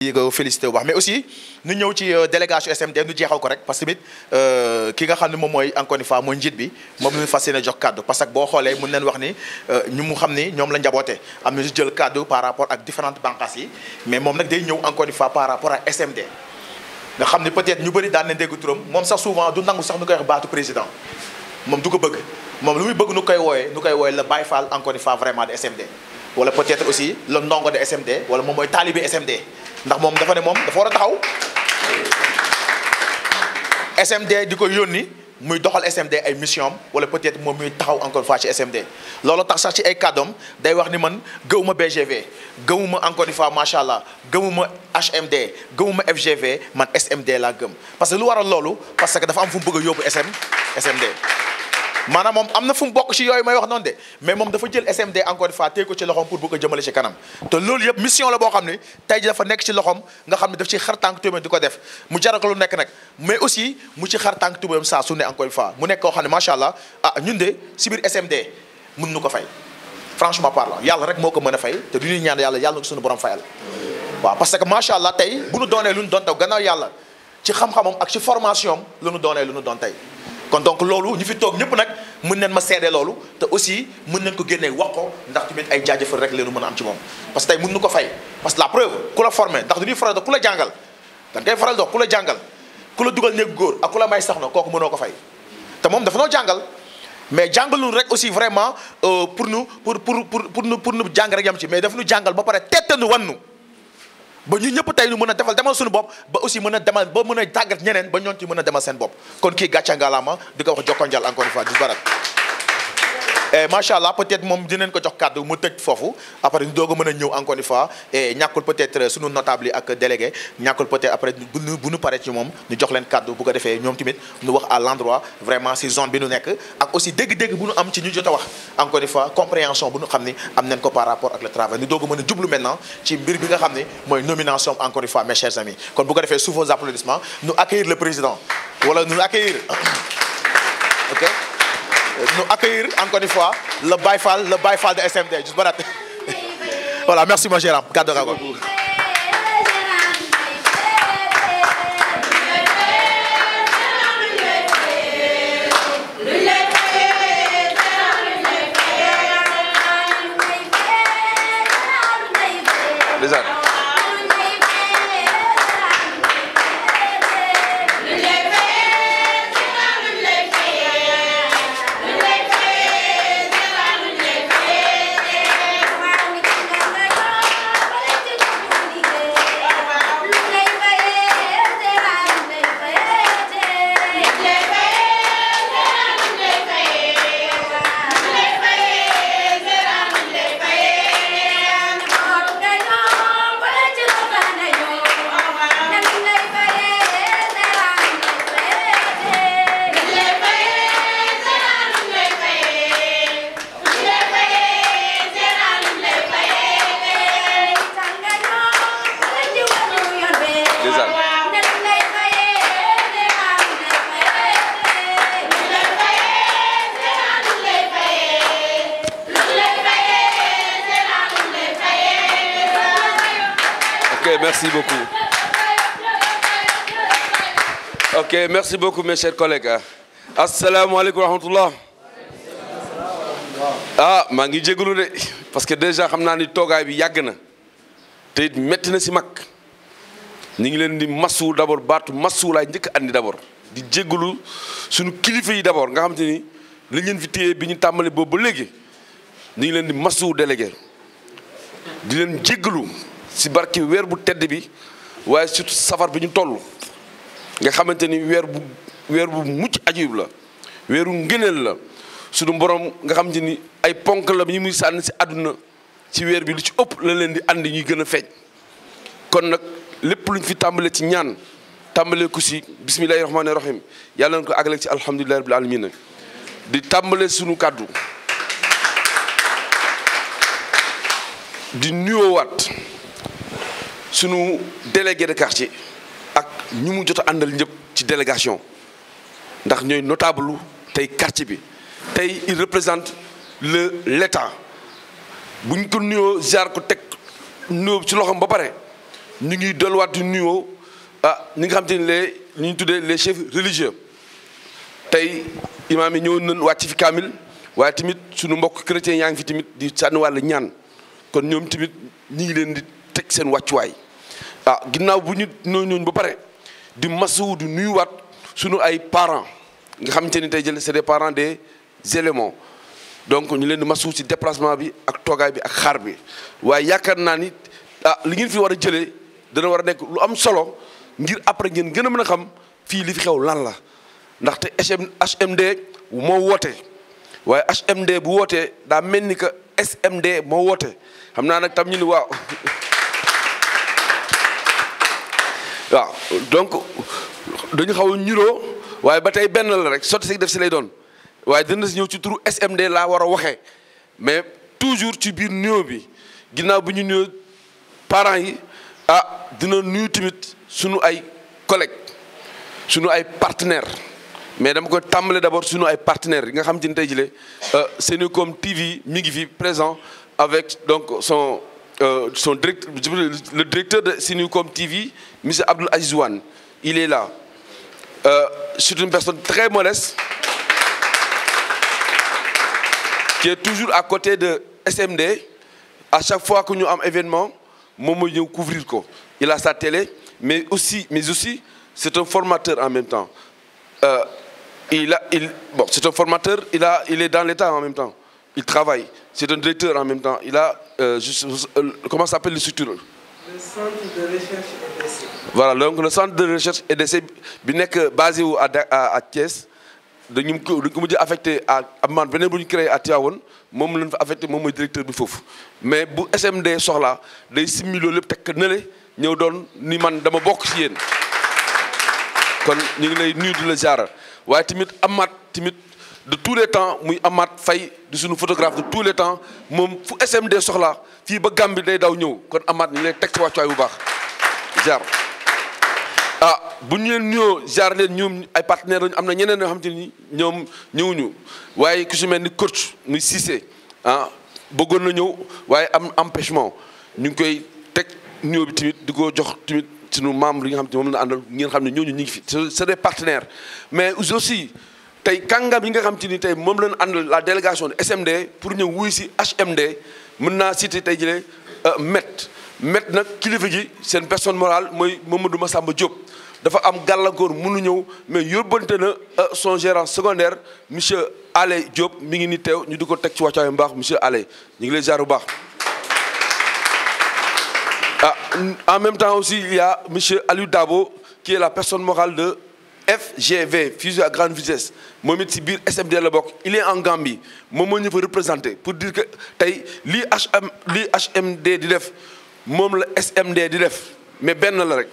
di ko félicité bu baax mais aussi ñu ñëw ci délégation SMD ñu jeexal ko rek parce que tamit ki nga xam ne moom mooy encore une fois mooy njiit bi moom la ñu fas yéene jox kàddu parce que boo xoolee mën nañ wax ni ñu mu xam ni ñoom la njaboote am na ñu jël kàddu par rapport ak différentes banqaas yi mais moom nag day ñëw encore une fois par rapport ak SMD nga xam ni peut-être ñu bëri daan na dégg turam moom sax souvent du nangu sax nu koy wax baatu président moom du ko bëgg moom lu muy bëgg nu koy wooyee le Baye Fall encore une fois vraiment de SMD wala peut-être aussi le ndongo de SMD wala moom mooy taalibe SMD ndax moom dafa ne moom dafa war a taxaw SMD di ko yónni muy doxal SMD ay mission wala peut-être moom muy taxaw encore une fois ci SMD loolu tax sax ci ay kàddoom day wax ni man gëwuma BGV gëwuma encore une fois macha allah gëwuma HMD gëwuma FGV man SMD laa gëm parce que lu waral loolu parce que dafa am fu mu bëgg a yóbbu SMD maanaam moom am na fu mu bokk ci yooyu may wax noonu de mais moom dafa jël SMD encore une fois téye ko ci loxoom pour bëgg a jëmale ci kanam te loolu yëpp mission la boo xam ne tey ji dafa nekk ci loxoom nga xam ne daf ci xar tànk tubéem di ko def mu jaral ko lu nekk nag mais aussi mu ci xar tànk tubéem saa su ne encore une fois mu nekk koo xam ne macha allah ñun de si biir SMD mën nu ko fay franchement parlant yàlla rek moo ko mën a fay te du ñuy ñaan yàlla na ko suñu borom fayal waaw parce que macha allah tey bu nu doonee lu nu doon taw gannaaw yàlla ci xam-xamam ak ci formation am lu nu doonee lu nu doon tey kon donc loolu ñu fi toog ñëpp nag mën nañ ma seede loolu te aussi mën nañ ko génnee wax ko ndax tamit ay jaajëfal rek leenu mën a am ci moom parce que tey mën nu ko fay parce que la preuve ku la formé ndax dañuy faral dox ku la jàngal dañ koy faral dox ku la jàngal ku la dugal néegu góor ak ku la may soxna kooku mënoo ko fay te moom dafa noo jàngal mais jàngalul rek aussi vraiment pour nu jàng rek yam ci mais dafa nu jàngal ba pare tettanu wannu ba ñu ñëpp tey ñu mën a demal suñu bopp ba aussi mën a demal ba mën a tàggat ñeneen ba ñoon ci mën a demal seen bopp kon kii gàcca ngalaama di ko wax jokkonjal encore une fois di barak macha allah peut-être moom dinañ ko jox kàddu mu tëj foofu après ñu doog a mën a ñëw encore une fois et ñàkkul peut-être sunu notable yi ak délégué ñàkkul peut-être après bu ñu paree ci moom ñu jox leen kàddu bu ko defee ñoom tamit ñu wax à l'endroit vraiment si zone bi ñu nekk ak aussi dégg-dégg bu ñu am ci ñu jot a wax encore une fois compréhension bu ñu xam ni am nañ ko par rapport ak le travail ñu doog a mën a jublu maintenant ci mbir bi nga xam ne mooy nomination encore une fois mes chers amis kon bu ko defee sous vos applaudissements nous accueillir le président wala nous accueillir ok nous accueillir encore une fois le Baye Fall de SMD juste barat voilà merci mon cher am kaddu rago Merci beaucoup. Ok, merci beaucoup mes chers collègues. Assalamu alaikum wa rahmatullah. maa ngi jégalu de parce que déjà xam naa ni toogaay bi yàgg na te it métti na si mag ñu ngi leen di masu d'abord baatu masu laay njëkk andi d'abord di jégalu suñu kilifa yi d'abord nga xam te ni li leen fi téye bi ñu tàmbali boobu ba léegi ñu ngi leen di masu délégué di leen jégalu si barke weer bu tedd bi waaye surtout safar bi ñu toll nga xamante ni weer bu mucc ajib la weeru ngëneel la suñu borom nga xam ni ay ponk la ñi muy sànni si àdduna ci weer bi lu ci ëpp la leen di andi ñuy gën a feeñ kon nag lépp luñ fi tàmbale ci ñaan tàmbale ko si bismillahi rahmaani rahim yàlla na ko àggale ci alhamdulillahi rabbil alamin di tàmbale suñu kàddu di nuyoowaat sunu délégué de quartier ak ñu mu jot a àndal ñëpp ci délégation ndax ñooy notable tey quartier bi tey il représente l'état bu ñu ko nuyoo ziar ko teg nuyoo ci loxoom ba pare ñu ngi delluwaat di nuyoo ñi nga xam te ne ñu tuddee les chefs religieux tey imaam yi ñëw nañ wàcc fi kaamil waaye tamit suñu mbokk chrétiens yaa ngi fi tamit di sànni wàll ñaan kon ñoom tamit ñi ngi leen di teg seen wàccuwaay ginnaaw bu ñu ñooñu ba pare di masawu di nuyuwaat suñu ay parents nga xamante ni tey jël c'est des parents des éléments donc ñu leen di masawu ci déplacement bi ak toogaay bi ak xaar bi waaye yaakaar naa ni li ngeen fi war a jëlee dana war a nekk lu am solo ngir après ngeen gën a mën a xam fii li fi xew lan la ndaxte HMD moo woote waaye HMD bu wootee daa mel ni que SMD moo woote xam naa nag tam ñu ni waaw donc dañu xaw a ñuroo waaye ba tey benn la rek sotti si def si lay doon waaye dina si ñëw ci turu SMD laa war a waxee mais toujours ci biir nuyoo bi ginnaaw bi ñu nuyoo parents yi dina nuyu tamit suñu ay collègues suñu ay partenaires mais dama koy tàmbale d'abord suñu ay partenaires yi nga xam te ni tey jii Senucom TV mi ngi fi présent avec donc son directeur le directeur de Senucom TV monsieur Abdoul Aziz Wane il est là c'est une personne très modeste qui est toujours à côté de SMD à chaque fois que ñu am événement moom mooy ñëw couvrir ko il a sa télé mais aussi c'est un formateur en même temps c'est un formateur il est dans l'État en même temps il travaille c'est un directeur en même temps il a comment s'appelle le structure le centre de recherche et d'essai. Voilà donc le centre de recherche et d'essai bi nekk basé wu à Thiès dañu ko mujj affecté à man beneen bu ñu créé à Tivaouane moom lañ fa affecté moom mooy directeur bi foofu mais bu SMD soxla day simmi loolu lépp teg nële ñëw doon ni man dama bokk ci yéen kon ñu ngi lay nuyu di la ziara waaye tamit amaat tamit de tous les temps muy Amath Faye di suñu photographe de tous les temps moom fu SMD soxla fii ba Gambie day daw ñëw kon Amath ñu ngi lay teg ci wàccuwaay bu baax ziar bu ñu leen nuyoo ziar leen ñoom ay partenaires lañu am na ñeneen yoo xam te ni ñoom ñëwuñu waaye ku si mel ni coach muy Cissé bëggoon na ñëw waaye am empêchement ñu ngi koy teg nuyoo bi tamit di ko jox tamit suñu membre yi nga xam te moom la àndal ngeen xam ne ñooñu ñu ngi fi c'est des partenaires mais aussi tey kàngam yi nga xam te ni tey moom lañ àndal la délégation de SMD pour ñëw wuy si HMD mën naa citer tey jëlee Met nag kilifa gi seen personne morale mooy Mamadou Massamba Diop dafa am gàllankoor mënu ñëw mais yóbbante na son gérant secondaire monsieur Allé Diop mi ngi ni teew ñu di ko teg ci wàccuwaayam baax monsieur Allé ñu ngi lay jaar bu baax. En même temps aussi il y a monsieur Aliou Dabo qui est la personne morale de FGV fusion à grande vitesse moom it si biir SMD la bokk il est en Gambie moom moo ñu fa représenté pour dire que tey lii HMD di def moom la SMD di def mais benn la rek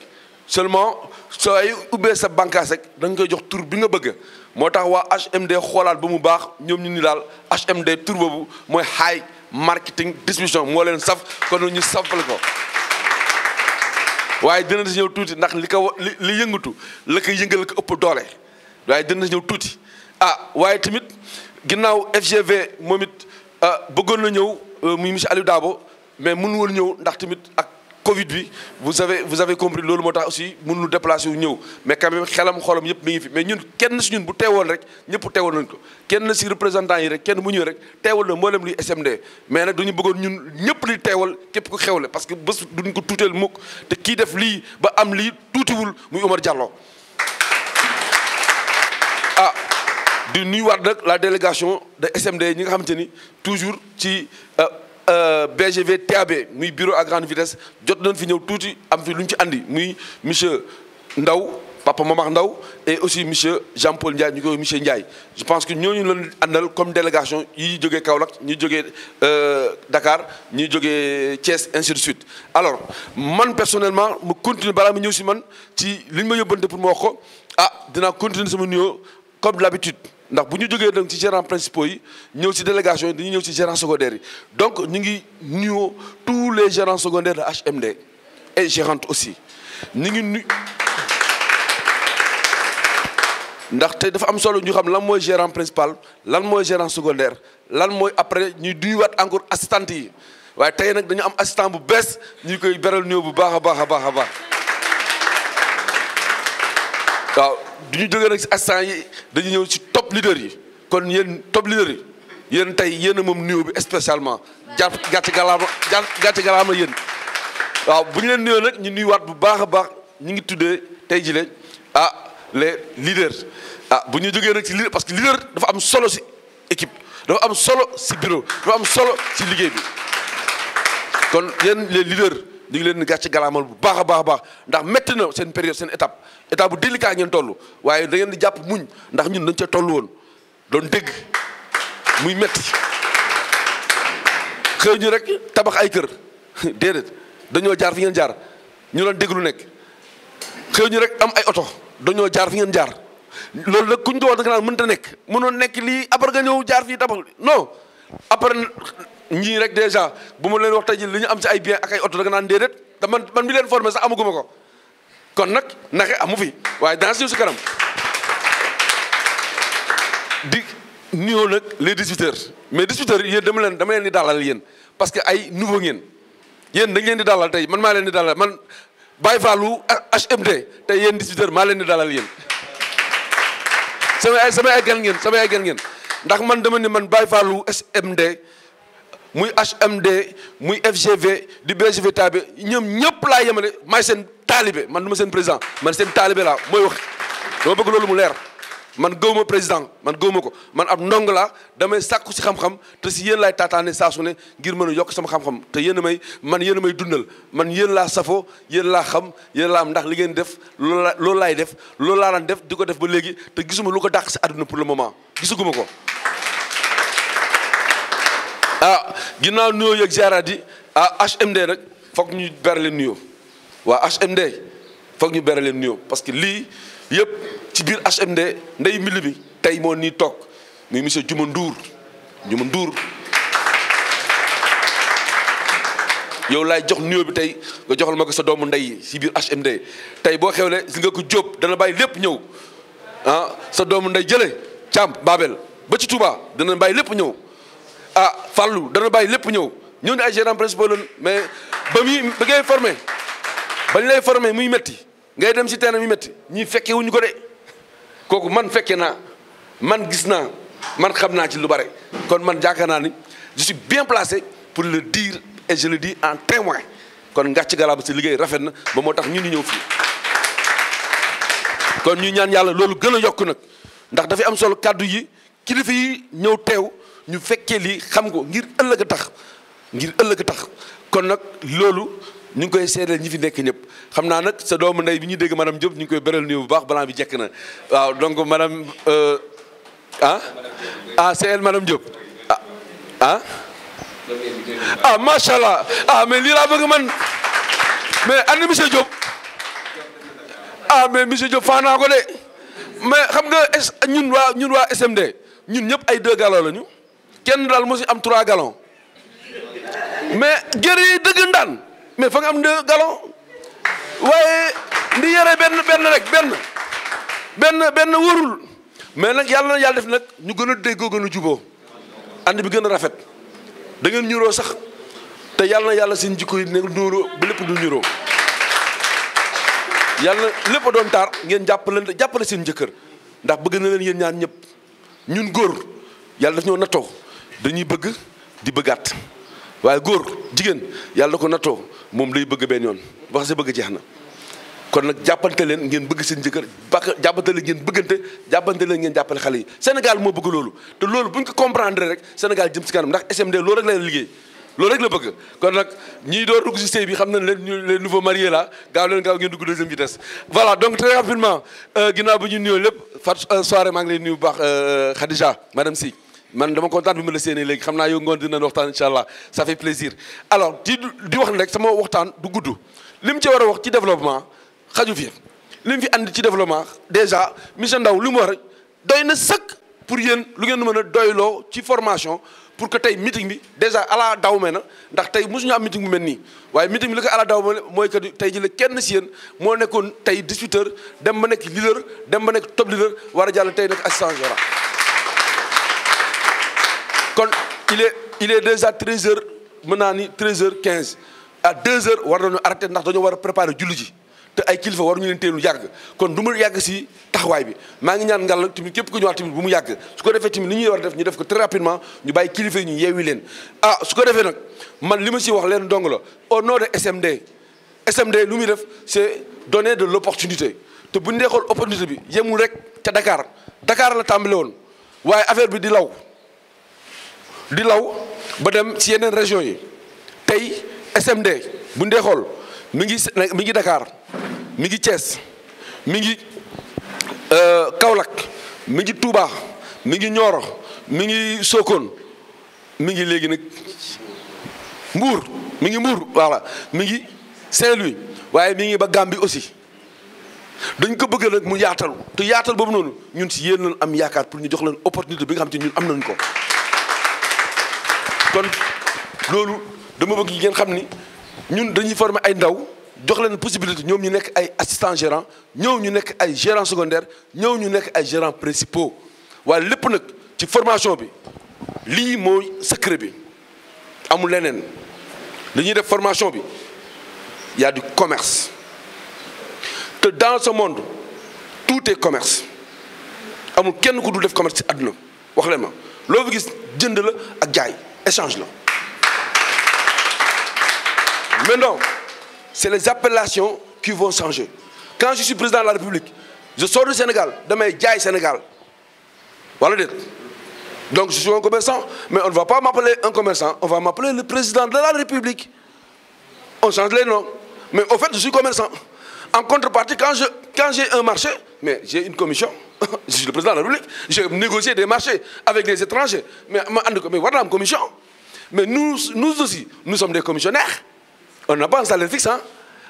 seulement sooy ubbee sa bànqaas rek da nga koy jox tur bi nga bëgg moo tax waa HMD xoolaat ba mu baax ñoom ñu ni daal HMD tur boobu mooy high marketing distribution moo leen saf kon ñu safal ko waaye dina si ñëw tuuti ndax li yëngatu la ko yëngal ko ëpp doole waaye dina si ñëw tuuti waaye tamit ginnaaw FGV moom it bëggoon na ñëw muy monsieur Aliou Dabo mais mënu woon ñëw ndax tamit ak Covid bi vous avez compris loolu moo tax aussi mënuñu déplacé wu ñëw mais quand même xelam xolam yëpp mi ngi fi mais ñun kenn si ñun bu teewoon rek ñëpp teewoon nañ ko kenn si représentant yi rek kenn bu ñëw rek teewal na mboolem luy SMD mais nag duñu bëggoon ñun ñëpp li teewal képp ku xewle parce que bés duñ ko tuuteel mukk te kii def lii ba am lii tuutiwul muy Omar Diallo di nuyuwaat nag la délégation de SMD ñi nga xamante ni toujours ci BGV TAB muy bureau à grande vitesse jot nañ fi ñëw tuuti am fi lu ñu ci andi muy monsieur Ndaw papa Momar Ndaw et aussi monsieur Jean-Paul Ndiaye ñu koy monsieur Ndiaye je pense que ñooñu lañ àndal comme délégation yi jógee Kaolack ñi jógee Dakar ñi jógee Thiès ainsi de suite alors man personnellement mu continuer balaa ma ñëw si man ci li ñu ma yóbbante pour ma wax ko dinaa continuer sama nuyoo comme d'habitude ndax bu ñu jógee donc ci gérants principaux yi ñëw ci délégation yi dañuy ñëw ci gérants secondaires yi donc ñu ngi nuyoo tous les gérants secondaires de HMD et gérantes aussi ñu ngi nuyu ndax te dafa am solo ñu xam lan mooy gérant principal lan mooy gérant secondaire lan mooy après ñuy nuyuwaat encore assistante yi waaye tey nag dañu am assistant bu bees ñu koy beral nuyoo bu baax a baax a baax a baax waaw du ñu jógee nag si assistant yi dañu ñëw si top leader yi kon yéen top leader yi yéen tey yéen a moom nuyoo bi spécialement gàcce galaama yéen waaw bu ñu leen nuyoo nag ñu nuyuwaat bu baax a baax ñu ngi tuddee tey jile les leaders bu ñu jógee nag ci leader parce que leader dafa am solo si équipe dafa am solo si bureau dafa am solo si liggéey bi kon yéen les leaders ñu ngi leen di gàcce galaamal bu baax a baax a baax ndax métti na seen période seen étape bu délicat ngeen toll waaye da ngeen di jàpp muñ ndax ñun dañ ca toll woon doon dégg muy métti xëy ñu rek tabax ay kër déedéet dañoo jaar fi ngeen jaar ñu doon dégg lu nekk xëy ñu rek am ay oto dañoo jaar fi ngeen jaar loolu nag kuñ ko wax da nga naan mënta nekk mënoon nekk lii après nga ñëw jaar fii tabax non après ñii rek déjà bu ma leen wax tey ji li ñu am ci ay bien ak ay oto da nga naan déedéet te man mi leen formé sax amaguma ko kon nag naxe amu fi waaye dans si kanam di nuyoo nag les 18h mais 18h yéen dama leen di dalal yéen parce que ay nouveau ngeen yéen dañ leen di dalal tey man maa leen di dalal man Baye Fallou HMD tey yéen 18h maa leen di dalal yéen samay ay gan ngeen ndax man dama ne man Baye Fallou HMD muy HMD muy FGV di BGV tabe ñoom ñëpp laa yemale maay seen taalibe man du ma seen président man seen taalibe laa mooy wax dama bëgg loolu mu leer man gëwuma président man gëwuma ko man ab ndong laa damay sàkku si xam-xam te si yéen laay taataane saa su ne ngir mën a yokk sama xam-xam te yéen a may dundal man yéen laa safoo yéen laa xam yéen laa am ndax li ngeen def loolu laay def loolu laa daan def di ko def ba léegi te gisuma lu ko dàq si àdduna pour le moment gisuguma ko ginnaaw nuyoo yeeg ziaraat yi HMD nag foog ñu bere leen nuyoo waa HMD foog ñu bere leen nuyoo parce que lii yëpp ci biir HMD ndey mili bi tey moo nii toog muy monsieur Juma Ndour yow laay jox nuyoo bi tey nga joxal ma ko sa doomu ndey ci biir HMD tey boo xewle si nga ko Jóob dana bàyyi lépp ñëw sa doomu ndey jële Thiam Babel ba ci Touba dana bàyyi lépp ñëw Fallou dana bàyyi lépp ñëw ne ay gérants principaux lañ mais ba ngay formé bañ lay formé muy métti ngay dem si terrain muy métti ñii fekke wuñu ko de kooku man fekke naa man gis naa man xam naa ci lu bare kon man jaakaar naa ni je suis bien placé pour le dire et je le dis en témoin kon ngàcc galaaba si liggéey rafet na ba moo tax ñun ñu ñëw fii kon ñu ñaan yàlla loolu gën a yokk nag ndax dafay am solo kàddu yi kilifa yi ñëw teew ñu fekkee lii xam ko ngir ëllëg a tax kon nag loolu ñu ngi koy seedeel ñi fi nekk ñëpp xam naa nag sa doomu ndey bi ñuy dégg madame Diop ñu ngi koy beral nuyu bu baax balaa bi jekk na waaw donc madame c'est elle madame Diop macha allah mais lii laa bëgg man mais andi monsieur Diop mais monsieur Diop faa naa ko de mais xam nga ñun waa SMD ñun ñëpp ay 2 gallons lañu kenn daal moo si am 3 gallons mais gër yi dëgg ndaan mais fa nga am 2 gallons waaye ndi yore benn wóorul mais nag yàlla def nag ñu gën a déggoo gën a juboo ànd bi gën a rafet da ngeen ñuroo sax te yàlla seen jikko yi ne nuuroo ba lépp du ñuroo yàlla lépp doon taar ngeen jàppale seen jëkkër ndax bëgg na leen yéen ñaan ñëpp ñun góor yàlla daf ñoo nattoo dañuy bëgg di bëggaat waaye góor jigéen yàlla da ko nattoo moom day bëgg benn yoon wax sa bëgg jeex na kon nag jàppante leen ngeen bëgg seen jëkkër jàppante leen ngeen bëggante jàppante leen ngeen jàppale xale yi Sénégal moo bëgg loolu te loolu bu ñu ko comprendre rek Sénégal jëm si kanam ndax SMD loolu rek la liggéey loolu rek la bëgg kon nag ñii door dugg si sëy bi xam nañ leen les nouveaux mariés là gaaw ngeen dugg deuxième vitesse voilà donc très rapidement ginnaaw bi ñu nuyoo lépp Fatou soirée maa ngi lay nuyu bu baax Khadija madame Sy man dama kontaan bi ma la séenee léegi xam naa yow ngoon dinañ waxtaan incha allah ça fait plaisir alors di wax ne rek sama waxtaan du gudd li mu ci war a wax ci développement xaju fi li mu fi andi ci développement déjà monsieur Ndaw li mu wax rek doy na sëkk pour yéen lu ngeen mën a doyloo ci formation pour que tey meeting bi déjà ala daw me na ndax tey mosuñu am meeting bu mel nii waaye meeting bi li ko ala daw me mooy que tey ji la kenn si yéen moo nekkoon tey distributeur dem ba nekk leader dem ba nekk top leader war a jàll tey nekk assistant général kon il est déjà 13h mën naa ni 13h15 à 2h war nañu arrêté ndax dañoo war a préparer julli ji te ay kilifa waruñu leen teelu yàgg kon du mu yàgg si taxawaay bi maa ngi ñaan ngàll tamit képp ku ñëwaat tamit bu mu yàgg su ko defee tamit li ñuy war a def ñu def ko très rapidement ñu bàyyi kilifa yi ñu yeewi leen su ko defee nag man li ma si wax leen dong la au nom de SMD lu muy def c'est donner de l'opportunité te bu ñu dee xool opportunité bi yemul rek ca Dakar la tàmbale woon waaye affaire bi di law ba dem ci yeneen région yi tey SMD bu ñu dee xool mi ngi Dakar mi ngi Thiès mi ngi Kaolack mi ngi Touba mi ngi Nioro mi ngi Sokone mi ngi léegi nag Mbour mi ngi Mbour voilà mi ngi Saint-Louis waaye mi ngi ba Gambie aussi dañ ko bëgg nag mu yaatal te yaatal boobu noonu ñun si yéen lañ am yaakaar pour ñu jox leen opportunité bi nga xam te ñun am nañ ko kon loolu dama bëgg ngeen xam ni ñun dañuy former ay ndaw jox leen possibilité ñoom ñu nekk ay assistant gérant ñëw ñu nekk ay gérant secondaire ñëw ñu nekk ay gérant principaux waaye lépp nag ci formation bi lii mooy secret bi amul leneen li ñuy def formation bi y a du commerce te dans ce monde tout est commerce amul kenn ku dul def commerce ci àdduna wax leen ma loo fi gis jënd la ak jaay échange la maintenant c'est les appellations qui vont changer quand je suis président de la République je sors du Sénégal damay jaay Sénégal wala déet donc je suis un commerçant mais on ne va pas m'appeler un commerçant on va m'appeler le président de la République on change les noms mais au fait je suis commerçant en contrepartie quand j'ai un marché mais j'ai une commission je suis le président de la République j'ai négocié des marchés avec des étrangers mais ma ànd ko mais war na am commission mais nous aussi nous sommes des commissionnaires on n'a pas un salaire fixe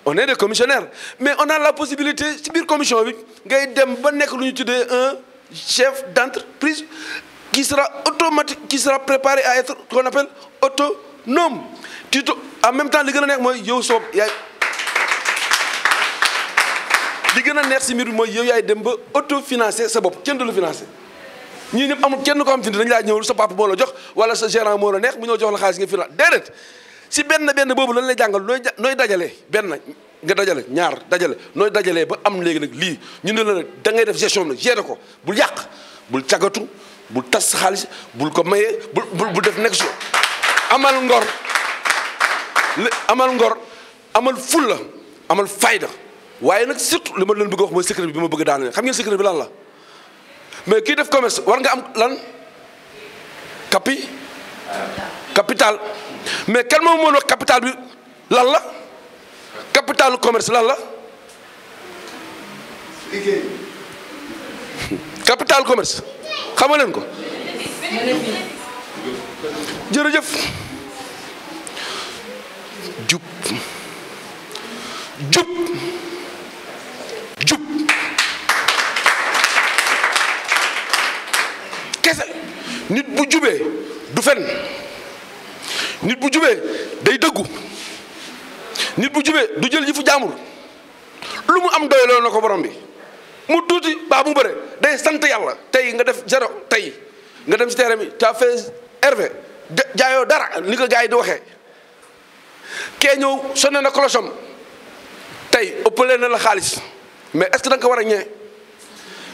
on est des commissionnaires mais on a la possibilité ci biir commission bi ngay dem ba nekk lu ñu tuddee un chef d'entreprise qui sera automatique qui sera préparé à être qu'on appelle autonome en même temps li gën a nekk mooy yow soob yaay li gën a neex si mbir bi mooy yow yaay dem ba autofinancé sa bopp kenn du la financé ñii ñëpp amul kenn ko xam te ne dañu laa ñëw sa papa moo la jox wala sa gérant moo la neex mu ñëw jox la xaalis nga financé déedéet si benn boobu lan lay jàngal nooy dajalee benn nga dajale ñaar dajale nooy dajalee ba am léegi nag lii ñu ne la nag da ngay def gestion nag gérer ko bul yàq bul cagatu bul tas sa xaalis bul ko maye bul def nekk amal ngor amal fulla amal fayda waaye nag surtout li ma leen bëgg a wax mooy secret bi ma bëgg a daaneel xam ngeen secret bi lan la mais kii def commerce war nga am lan capital mais kan moom moo wax capital bi lan la capital commerce lan la liggéey capital commerce xam nga leen ko jërëjëf jub kese nit bu jubee du fen nit bu jubee day dëggu nit bu jubee du jël yëfu jaamur lu mu am doyloo na ko borom bi mu tuuti baa mu bëre day sant yàlla tey nga def zéro tey nga dem si terrain bi t'as fait hervé jaayoo dara ni ko gars yi di waxee kee ñëw sonné na clocham tey ëppalee na la xaalis mais est-ce que da nga ko war a ñee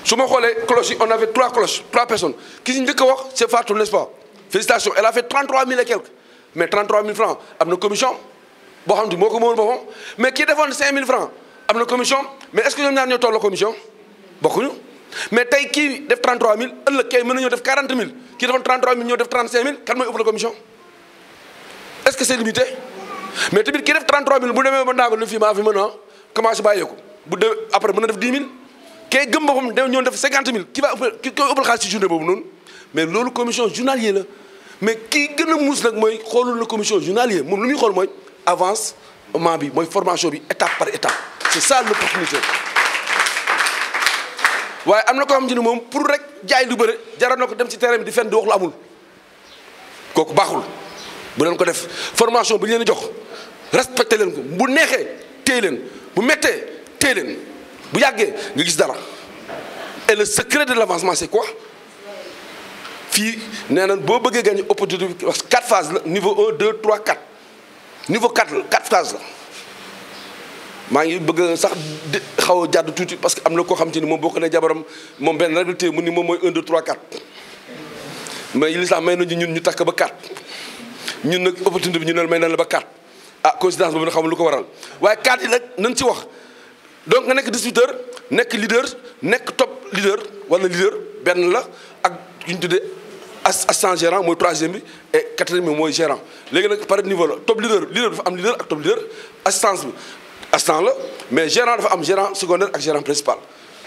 su ma xoolee cloche yi on avait 3 personnes ki si njëkk a wax c'est Fatou n'est-ce pas félicitations elle a fait 33 000 et quelques mais 33 000 francs am na commission boo xam ne moo ko moomal boppam mais kii defoon 5 000 francs am na commission mais est-ce que ñoom ñaar ñoo tolloo commission bokkuñu mais tey kii def 33 000 ëllëg kay mën na ñoo def 40 000 kii defoon 33 000 ñoo def 35 000 kan mooy ëpp la commission est-ce que c'est limité mais tamit kii def 33 000 bu demee ba ndaago ne fii maa fi mën a commencé bàyyeeku bu dee après mën na def 10 000 kay gëm boppam da ñoo def 50 000 ki va ëpp ki koy ëppal xaalis ci journée boobu noonu mais loolu commission journalier la mais kii gën a muus nag mooy xoolul la commission journalier moom lu muy xool mooy avancement bi mooy formation bi étape par étape c'est ça l'opportunité waaye am na ko xam ne moom pour rek jaay lu bëre jaral na ko dem ci terrain bi di fenn di wax lu amul kooku baaxul bu leen ko def formation bi ñu leen jox respecté leen ko bu neexee téye leen bu méttee téye leen bu yàggee nga gis dara et le secret de l'avancement c'est quoi fii nee na boo bëggee gagner opportunité bi 4 phases la niveau 1 2 3 4 niveau 4 la 4 phases la maa ngi bëgg sax xaw a jàdd tuuti parce que am na koo xam te ni moom boo ko nee jabaram moom benn rek la téye mu ni moom mooy 1 2 3 4 mais l'islam may nañu ñun ñu takk ba 4 ñun nag opportunité bi ñu ne may na la ba 4 ah coïncidence boobu nag xamul lu ko waral waaye 4 yi nag nañ ci wax donc nga nekk distributeur nekk leader nekk top leader wala leader benn la ak yu ñu tuddee assistant gérant mooy 3e bi et 4e bi mooy gérant léegi nag par niveau la top leader dafa am leader ak top leader assistance bi assistant la mais gérant dafa am gérant secondaire ak gérant principal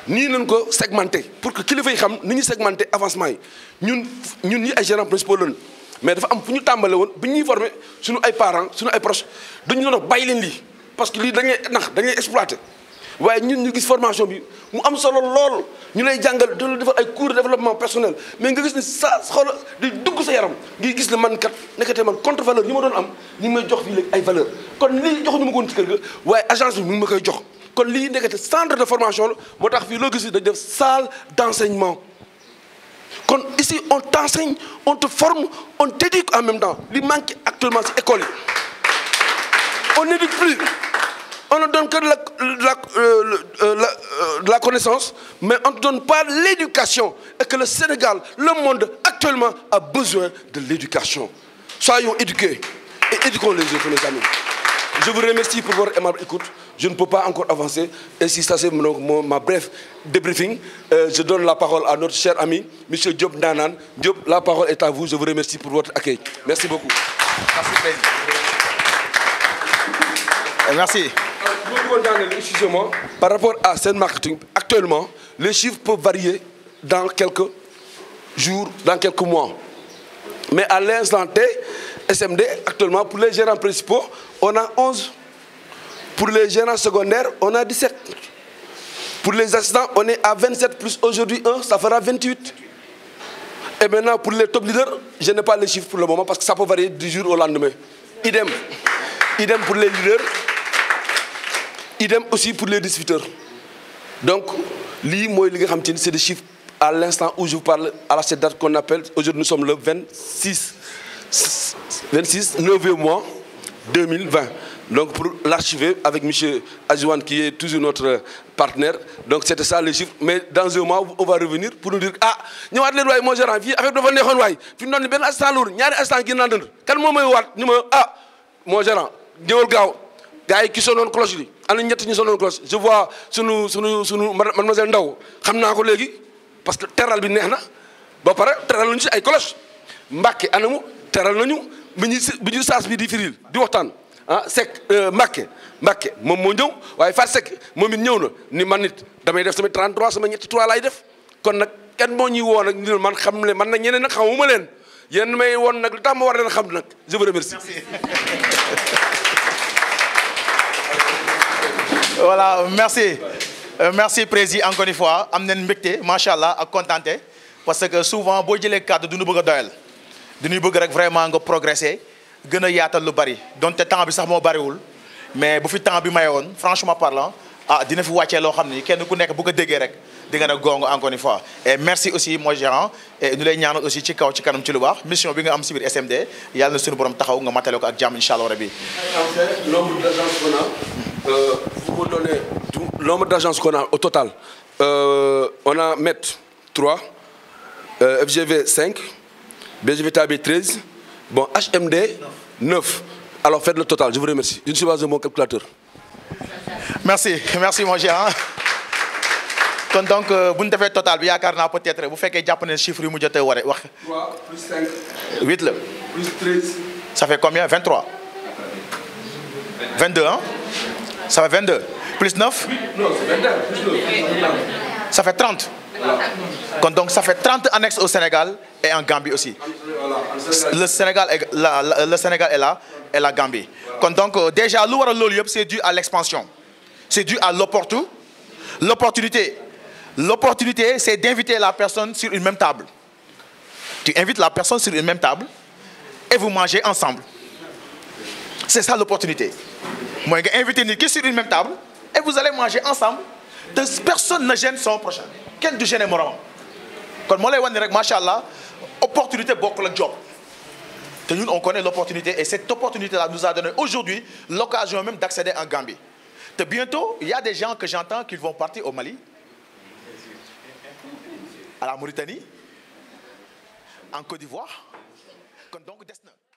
nii nañ ko segmenté pour que kilifa yi xam ni ñuy segmenté avancement yi ñun ñi ay gérant principal lañu mais dafa am fu ñu tàmbale woon bi ñuy formé suñu ay parents suñu ay proches dañu doon wax bàyyi leen lii parce que lii dañuy nax dañuy exploité waaye ñun ñu gis formation bi mu am solo lool ñu lay jàngal di la defal ay cours de développement personnel mais nga gis ne sa xol di dugg sa yaram ngi gis ne man kat nekkatee man contre valeur yi ma doon am ñu ngi may jox fii léegi ay valeur kon lii joxuñu ma ko woon ci kër ga waaye agence bi mu ngi ma koy jox kon lii nekkate centre de formation la moo tax fii loo gis dañ def salle d'enseignement kon ici on t'enseigne on te forme on t'éduque en même temps li manque actuellement ci école yi on n'éduque plus on ne donne que de la connaissance mais on ne donne pas l'éducation et que le Sénégal le monde actuellement a besoin de l'éducation soyons éduqués et éduquons les autres les amis. Je vous remercie pour votre aimable écoute. Je ne peux pas encore avancer. Et si ça c'est ma bref débriefing, je donne la parole à notre cher ami, M. Diop Nanan. Diop, la parole est à vous. Je vous remercie pour votre accueil. Merci beaucoup. Merci, président. Merci. Excusez-moi. Par rapport à cette marketing, actuellement, les chiffres peuvent varier dans quelques jours, dans quelques mois. Mais à l'instant T, SMD, actuellement, pour les gérants principaux, on a 11. Pour les gérants secondaires, on a 17. Pour les assistants, on est à 27 plus aujourd'hui 1, ça fera 28. Et maintenant, pour les top leaders, je n'ai pas les chiffres pour le moment parce que ça peut varier du jour au lendemain. Idem. Idem pour les leaders. Idem aussi pour les distributeurs. Donc, c'est des chiffres à l'instant où je vous parle, à cette date qu'on appelle, aujourd'hui nous sommes le 26 9e mois 2020. Donc pour l'archiver avec M. Adjouane qui est toujours notre partenaire, donc c'était ça les chiffres. Mais dans un mois, on va revenir pour nous dire ah, nous avons les mon gérant, avec le fait puis nous avons un instant lourd, nous avons un instant qui est dans quand moi nous ah, mon gérant, nous avons gars qui sont dans cloche, cloche. Je vois mademoiselle Ndao, je sais parce que teral bi neex na ba pare teral nañu ci ay cloche Mbàkke anamu teral nañu bi ñu saas bi di firil di waxtaan ah Seck Mbàkke moom moo ñëw waaye Fatou Seck moom it ñëw na ni man nit damay def sama 33 sama ñetti 3 laay def kon nag kenn moo ñuy woo nag ni man xam ne man nag ñeneen nag xamuma leen yéen may woon nag lu tax ma war leen xam nag je vous remercie. Voilà, merci. Merci président encore une fois am nañ mbégte macha allah ak contenté parce que souvent boo jëlee cadre du ñu bëgg a doyal du ñu bëgg rek vraiment nga progresser gën a yaatal lu bari donte temps bi sax moo bariwul mais bu fi temps bi mayoon franchement parlant ah dina fi wàccee loo xam ni kenn ku nekk bu ko déggee rek di nga ne gongo encore une fois. Et merci aussi mon gérant et ñu lay ñaanal aussi ci kaw ci kanam ci lu baax mission bi nga am si biir SMD yàlla na suñu borom taxaw nga matale ko ak jàmm incha allah rabi. Nombre d'agences qu'on a, vous me donnez tout nombre d'agences qu'on a au total. On a MET 3, FGV 5, BGVTAB 13, bon HMD 9. Alors faites le total, je vous remercie. Je ne suis pas un bon calculateur. Merci, merci mon gérant. Donc, bu ñu defee total bi yaakaar naa peut-être bu fekkee jàpp ne chiffre yu mu jotee war a wax. 3 plus 5. 8 la. Plus 13. Ça fait combien 23. 22 hein. Ça fait 22. Plus 9. Non, c'est 22. Plus 9. Ça fait 30. Voilà. Donc ça fait 30 annexes au Sénégal et en Gambie aussi. Le Sénégal est là et la Gambie. Donc déjà, c'est dû à l'expansion. C'est dû à l'opportunité. L'opportunité, c'est d'inviter la personne sur une même table. Tu invites la personne sur une même table et vous mangez ensemble. C'est ça l'opportunité. Moi, j'ai invité Niki sur une même table et vous allez manger ensemble. Personne ne gêne son prochain. Quel du gêne est moral. Quand moi, je dis, machallah, opportunité beaucoup le job. te ñun on connaît l'opportunité et cette opportunité-là nous a donné aujourd'hui l'occasion même d'accéder en Gambie te bientôt il y a des gens que j'entends qu'ils vont partir au Mali à la Mauritanie en Côte d'Ivoire kon donc des na